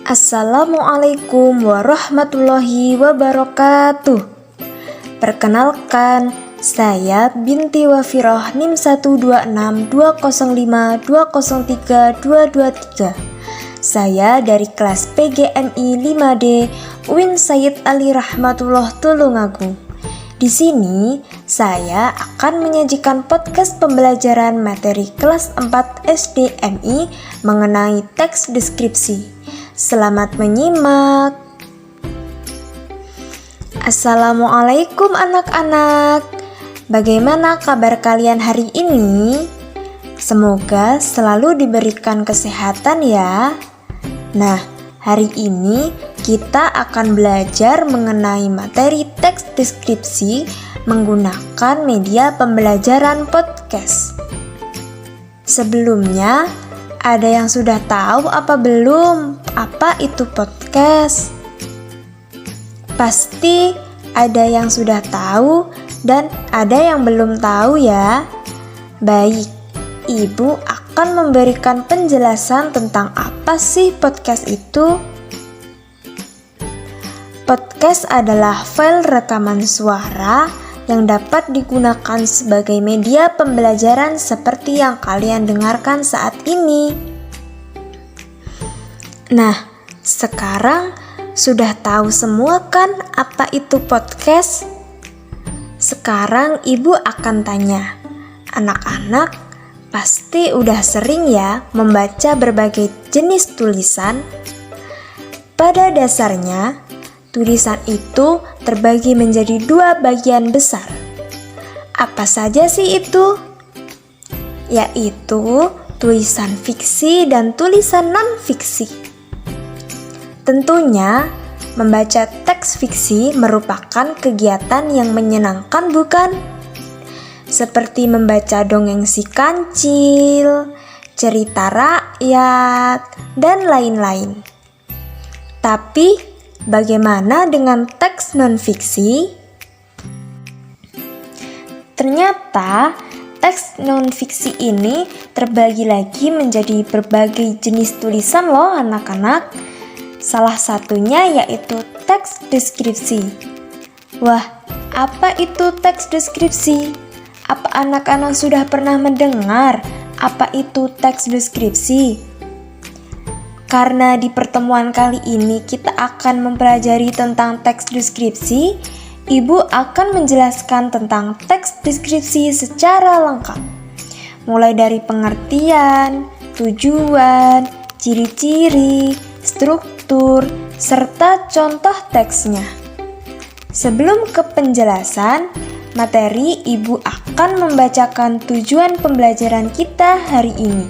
Assalamualaikum warahmatullahi wabarakatuh. Perkenalkan, saya binti Wafiroh NIM 12620520323. Saya dari kelas PGMI 5D UIN Sayyid Ali Rahmatullah Tulungagung. Di sini saya akan menyajikan podcast pembelajaran materi kelas 4 SD MI mengenai teks deskripsi. Selamat menyimak. Assalamualaikum anak-anak. Bagaimana kabar kalian hari ini? Semoga selalu diberikan kesehatan ya. Nah, hari ini kita akan belajar mengenai materi teks deskripsi menggunakan media pembelajaran podcast. Sebelumnya, ada yang sudah tahu apa belum? Apa itu podcast? Pasti ada yang sudah tahu dan ada yang belum tahu ya. Baik, Ibu akan memberikan penjelasan tentang apa sih podcast itu. Podcast adalah file rekaman suara yang dapat digunakan sebagai media pembelajaran seperti yang kalian dengarkan saat ini. Nah, sekarang sudah tahu semua kan apa itu podcast? Sekarang Ibu akan tanya, anak-anak pasti udah sering ya membaca berbagai jenis tulisan? Pada dasarnya, tulisan itu terbagi menjadi dua bagian besar. Apa saja sih itu? Yaitu tulisan fiksi dan tulisan non-fiksi. Tentunya, membaca teks fiksi merupakan kegiatan yang menyenangkan bukan? Seperti membaca dongeng si kancil, cerita rakyat, dan lain-lain. Tapi, bagaimana dengan teks non-fiksi? Ternyata, teks non-fiksi ini terbagi lagi menjadi berbagai jenis tulisan loh anak-anak. Salah satunya yaitu teks deskripsi. Wah, apa itu teks deskripsi? Apa anak-anak sudah pernah mendengar apa itu teks deskripsi? Karena di pertemuan kali ini kita akan mempelajari tentang teks deskripsi, Ibu akan menjelaskan tentang teks deskripsi secara lengkap. Mulai dari pengertian, tujuan, ciri-ciri, struktur, serta contoh teksnya. Sebelum ke penjelasan materi, Ibu akan membacakan tujuan pembelajaran kita hari ini.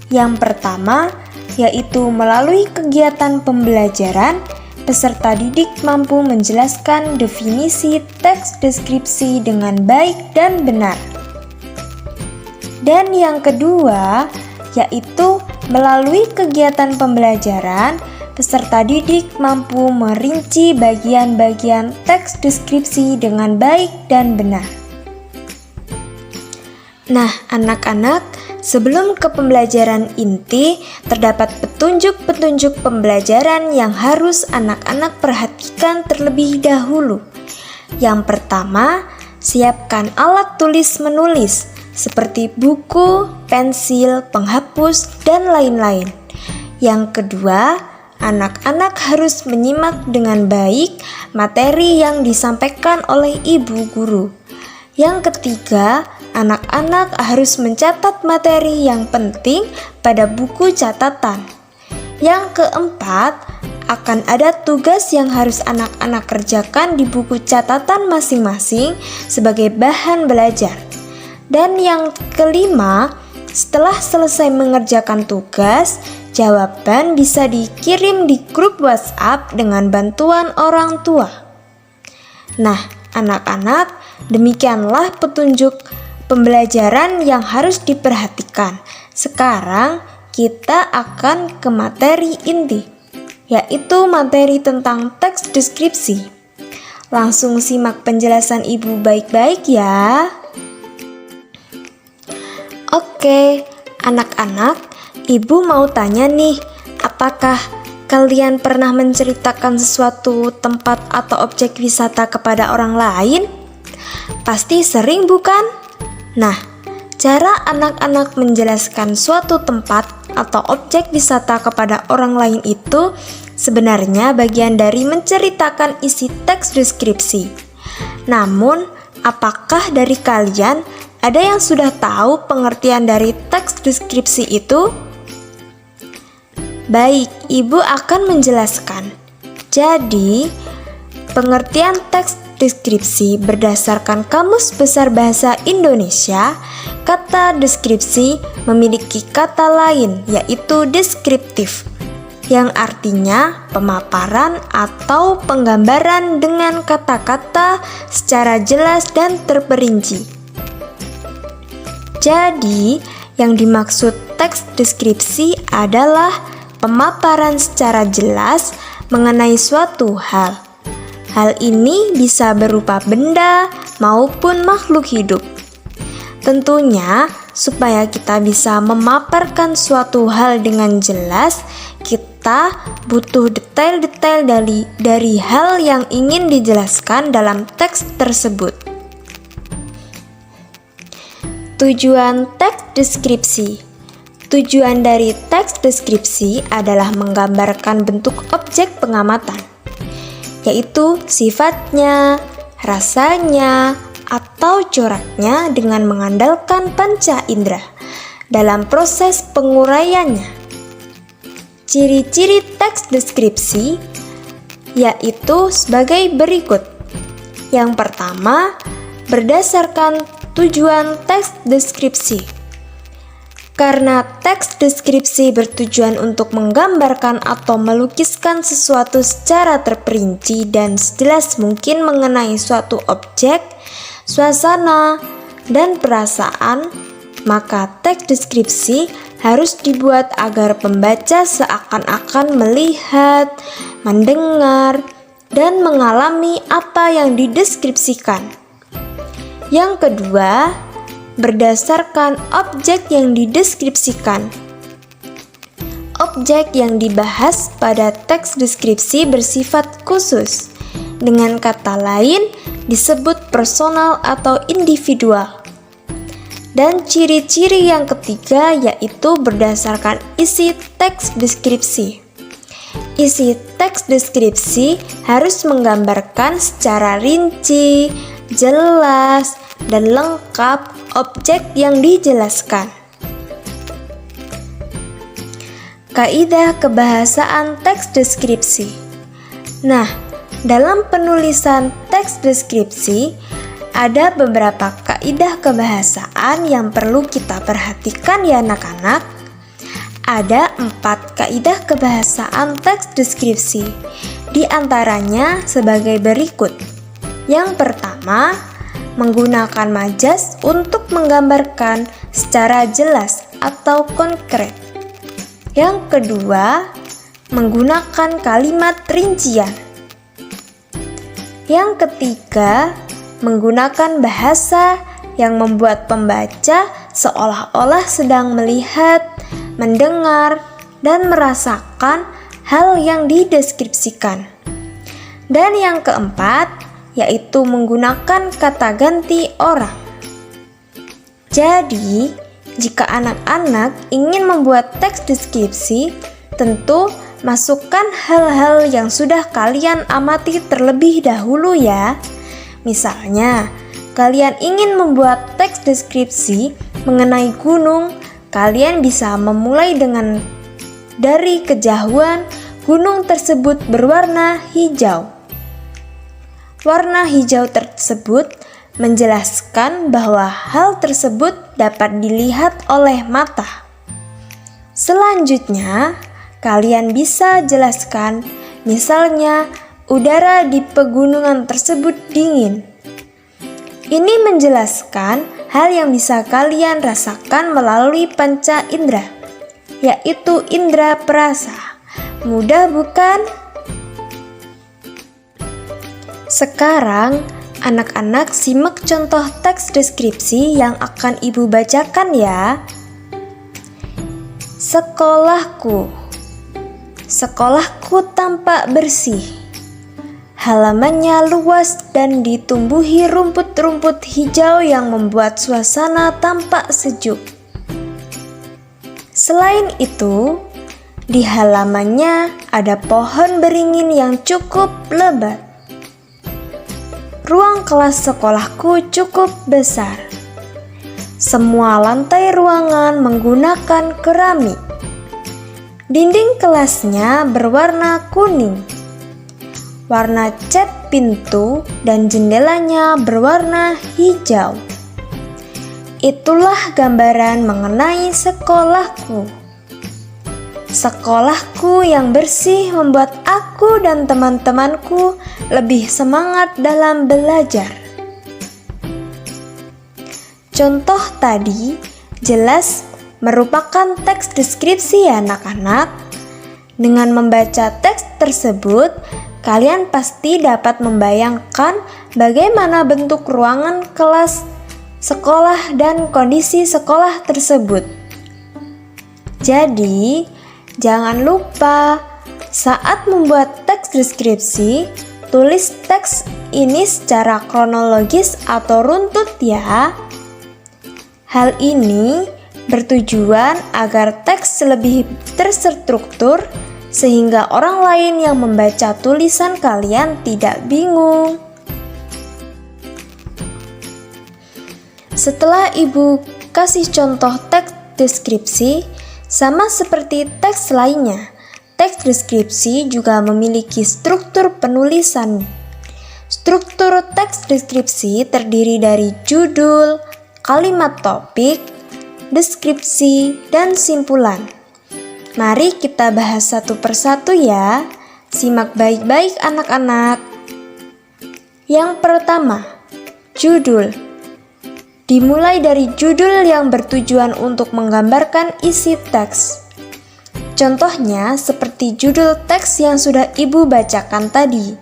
Yang pertama, yaitu melalui kegiatan pembelajaran, peserta didik mampu menjelaskan definisi teks deskripsi dengan baik dan benar. Dan yang kedua, yaitu melalui kegiatan pembelajaran, peserta didik mampu merinci bagian-bagian teks deskripsi dengan baik dan benar. Nah, anak-anak, sebelum ke pembelajaran inti, terdapat petunjuk-petunjuk pembelajaran yang harus anak-anak perhatikan terlebih dahulu. Yang pertama, siapkan alat tulis menulis seperti buku, pensil, penghapus, dan lain-lain. Yang kedua, anak-anak harus menyimak dengan baik materi yang disampaikan oleh ibu guru. Yang ketiga, anak-anak harus mencatat materi yang penting pada buku catatan. Yang keempat, akan ada tugas yang harus anak-anak kerjakan di buku catatan masing-masing sebagai bahan belajar. Dan yang kelima, setelah selesai mengerjakan tugas, jawaban bisa dikirim di grup WhatsApp dengan bantuan orang tua. Nah, anak-anak, demikianlah petunjuk pembelajaran yang harus diperhatikan. Sekarang kita akan ke materi inti, yaitu materi tentang teks deskripsi. Langsung simak penjelasan Ibu baik-baik ya. Oke, anak-anak, Ibu mau tanya nih, Apakah kalian pernah menceritakan sesuatu tempat atau objek wisata kepada orang lain? Pasti sering, bukan? Nah, cara anak-anak menjelaskan suatu tempat atau objek wisata kepada orang lain itu sebenarnya bagian dari menceritakan isi teks deskripsi. Namun, apakah dari kalian ada yang sudah tahu pengertian dari teks deskripsi itu? Baik, Ibu akan menjelaskan. Jadi, pengertian teks deskripsi berdasarkan Kamus Besar Bahasa Indonesia, kata deskripsi memiliki kata lain yaitu deskriptif, yang artinya pemaparan atau penggambaran dengan kata-kata secara jelas dan terperinci. Jadi, yang dimaksud teks deskripsi adalah pemaparan secara jelas mengenai suatu hal. Hal ini bisa berupa benda maupun makhluk hidup. Tentunya, supaya kita bisa memaparkan suatu hal dengan jelas, kita butuh detail-detail dari hal yang ingin dijelaskan dalam teks tersebut. Tujuan teks deskripsi. Tujuan dari teks deskripsi adalah menggambarkan bentuk objek pengamatan, yaitu sifatnya, rasanya, atau coraknya dengan mengandalkan panca indera dalam proses penguraiannya. Ciri-ciri teks deskripsi yaitu sebagai berikut. Yang pertama, berdasarkan tujuan teks deskripsi. Karena teks deskripsi bertujuan untuk menggambarkan atau melukiskan sesuatu secara terperinci dan sejelas mungkin mengenai suatu objek, suasana, dan perasaan, maka teks deskripsi harus dibuat agar pembaca seakan-akan melihat, mendengar, dan mengalami apa yang dideskripsikan. Yang kedua, berdasarkan objek yang dideskripsikan. Objek yang dibahas pada teks deskripsi bersifat khusus, dengan kata lain disebut personal atau individual. Dan ciri-ciri yang ketiga yaitu berdasarkan isi teks deskripsi. Isi teks deskripsi harus menggambarkan secara rinci, jelas, dan lengkap objek yang dijelaskan. Kaidah kebahasaan teks deskripsi. Nah, dalam penulisan teks deskripsi ada beberapa kaidah kebahasaan yang perlu kita perhatikan ya anak-anak. Ada 4 kaidah kebahasaan teks deskripsi. Di antaranya sebagai berikut. Yang pertama, menggunakan majas untuk menggambarkan secara jelas atau konkret. Yang kedua, menggunakan kalimat rincian. Yang ketiga, menggunakan bahasa yang membuat pembaca seolah-olah sedang melihat, mendengar, dan merasakan hal yang dideskripsikan. Dan yang keempat, yaitu menggunakan kata ganti orang. Jadi, jika anak-anak ingin membuat teks deskripsi, tentu masukkan hal-hal yang sudah kalian amati terlebih dahulu ya. Misalnya, kalian ingin membuat teks deskripsi mengenai gunung, kalian bisa memulai dari kejauhan gunung tersebut berwarna hijau. Warna hijau tersebut menjelaskan bahwa hal tersebut dapat dilihat oleh mata. Selanjutnya, kalian bisa jelaskan, misalnya udara di pegunungan tersebut dingin. Ini menjelaskan hal yang bisa kalian rasakan melalui panca indera, yaitu indera perasa. Mudah bukan? Sekarang, anak-anak simak contoh teks deskripsi yang akan Ibu bacakan ya. Sekolahku. Sekolahku tampak bersih. Halamannya luas dan ditumbuhi rumput-rumput hijau yang membuat suasana tampak sejuk. Selain itu, di halamannya ada pohon beringin yang cukup lebat. Ruang kelas sekolahku cukup besar. Semua lantai ruangan menggunakan keramik. Dinding kelasnya berwarna kuning. Warna cat pintu dan jendelanya berwarna hijau. Itulah gambaran mengenai sekolahku. Sekolahku yang bersih membuat aku dan teman-temanku lebih semangat dalam belajar. Contoh tadi jelas merupakan teks deskripsi ya anak-anak. Dengan membaca teks tersebut, kalian pasti dapat membayangkan bagaimana bentuk ruangan kelas sekolah dan kondisi sekolah tersebut. Jadi, jangan lupa saat membuat teks deskripsi, tulis teks ini secara kronologis atau runtut ya. Hal ini bertujuan agar teks lebih terstruktur sehingga orang lain yang membaca tulisan kalian tidak bingung. Setelah Ibu kasih contoh teks deskripsi, sama seperti teks lainnya, teks deskripsi juga memiliki struktur penulisan. Struktur teks deskripsi terdiri dari judul, kalimat topik, deskripsi, dan simpulan. Mari kita bahas satu persatu ya. Simak baik-baik anak-anak. Yang pertama, judul. Dimulai dari judul yang bertujuan untuk menggambarkan isi teks. Contohnya seperti judul teks yang sudah Ibu bacakan tadi.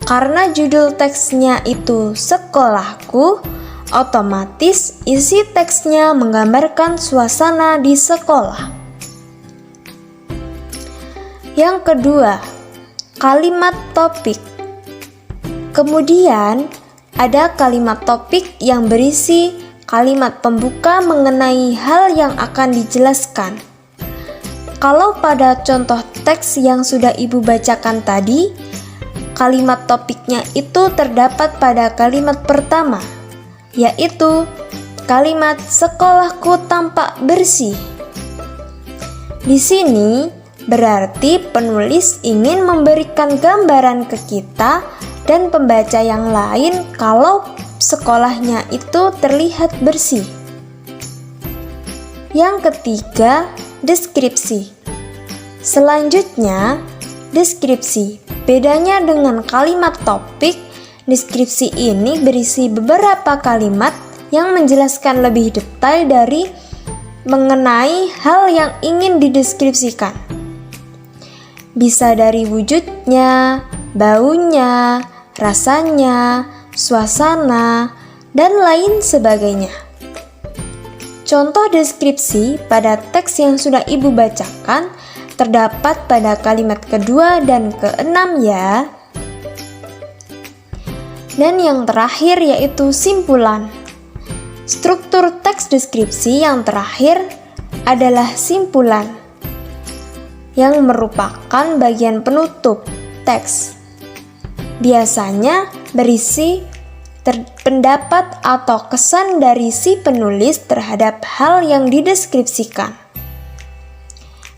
Karena judul teksnya itu sekolahku, otomatis isi teksnya menggambarkan suasana di sekolah. Yang kedua, kalimat topik. Kemudian, ada kalimat topik yang berisi kalimat pembuka mengenai hal yang akan dijelaskan. Kalau pada contoh teks yang sudah Ibu bacakan tadi, kalimat topiknya itu terdapat pada kalimat pertama, yaitu kalimat sekolahku tampak bersih. Di sini berarti penulis ingin memberikan gambaran ke kita dan pembaca yang lain kalau sekolahnya itu terlihat bersih. Yang ketiga, deskripsi. Selanjutnya, deskripsi. Bedanya dengan kalimat topik, deskripsi ini berisi beberapa kalimat yang menjelaskan lebih detail dari mengenai hal yang ingin dideskripsikan. Bisa dari wujudnya, baunya, rasanya, suasana, dan lain sebagainya. Contoh deskripsi pada teks yang sudah Ibu bacakan terdapat pada kalimat kedua dan keenam ya. Dan yang terakhir yaitu simpulan. Struktur teks deskripsi yang terakhir adalah simpulan, yang merupakan bagian penutup teks. Biasanya berisi pendapat atau kesan dari si penulis terhadap hal yang dideskripsikan.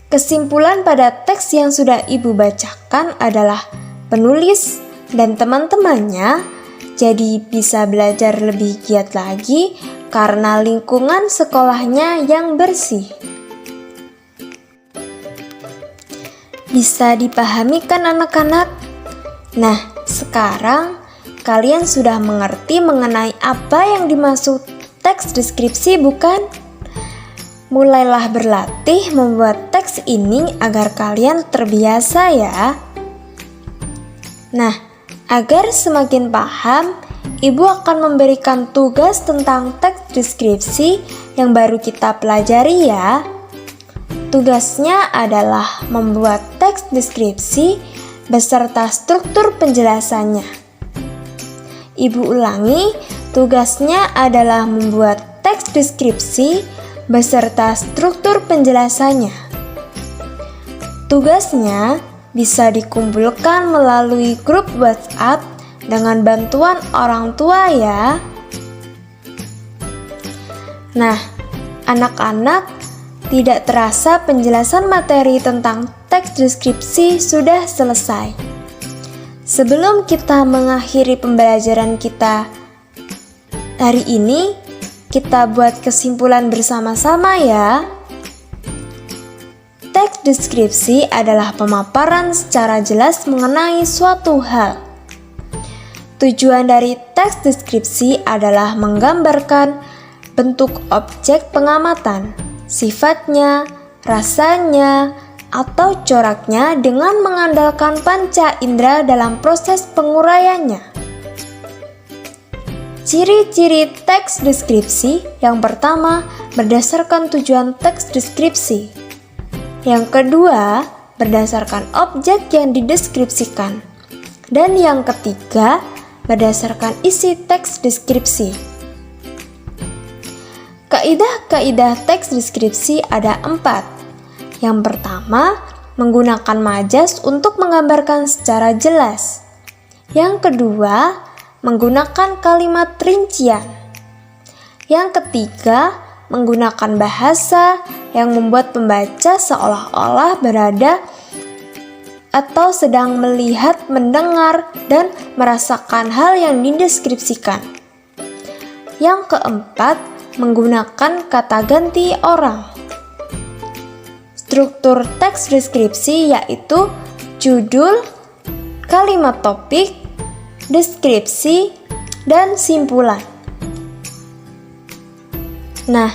Kesimpulan pada teks yang sudah Ibu bacakan adalah penulis dan teman-temannya jadi bisa belajar lebih giat lagi karena lingkungan sekolahnya yang bersih. Bisa dipahami kan anak-anak? Nah, sekarang kalian sudah mengerti mengenai apa yang dimaksud teks deskripsi bukan? Mulailah berlatih membuat teks ini agar kalian terbiasa ya. Nah, agar semakin paham, Ibu akan memberikan tugas tentang teks deskripsi yang baru kita pelajari ya. Tugasnya adalah membuat teks deskripsi beserta struktur penjelasannya. Ibu ulangi, tugasnya adalah membuat teks deskripsi beserta struktur penjelasannya. Tugasnya bisa dikumpulkan melalui grup WhatsApp dengan bantuan orang tua ya. Nah, anak-anak, tidak terasa penjelasan materi tentang teks deskripsi sudah selesai. Sebelum kita mengakhiri pembelajaran kita hari ini, kita buat kesimpulan bersama-sama ya. Teks deskripsi adalah pemaparan secara jelas mengenai suatu hal. Tujuan dari teks deskripsi adalah menggambarkan bentuk objek pengamatan, sifatnya, rasanya, atau coraknya dengan mengandalkan panca indera dalam proses penguraiannya. Ciri-ciri teks deskripsi yang pertama berdasarkan tujuan teks deskripsi. Yang kedua berdasarkan objek yang dideskripsikan. Dan yang ketiga berdasarkan isi teks deskripsi. Kaidah-kaidah teks deskripsi ada 4. Yang pertama, menggunakan majas untuk menggambarkan secara jelas. Yang kedua, menggunakan kalimat rincian. Yang ketiga, menggunakan bahasa yang membuat pembaca seolah-olah berada atau sedang melihat, mendengar, dan merasakan hal yang dideskripsikan. Yang keempat, menggunakan kata ganti orang. Struktur teks deskripsi yaitu judul, kalimat topik, deskripsi, dan simpulan. Nah,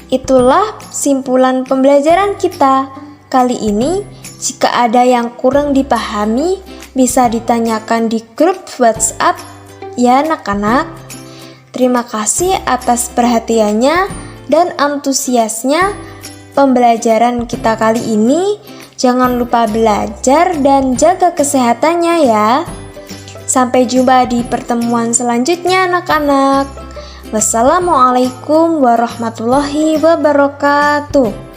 itulah simpulan pembelajaran kita kali ini. Jika ada yang kurang dipahami, bisa ditanyakan di grup WhatsApp ya anak-anak. Terima kasih atas perhatiannya dan antusiasnya pembelajaran kita kali ini. Jangan lupa belajar dan jaga kesehatannya ya. Sampai jumpa di pertemuan selanjutnya anak-anak. Wassalamualaikum warahmatullahi wabarakatuh.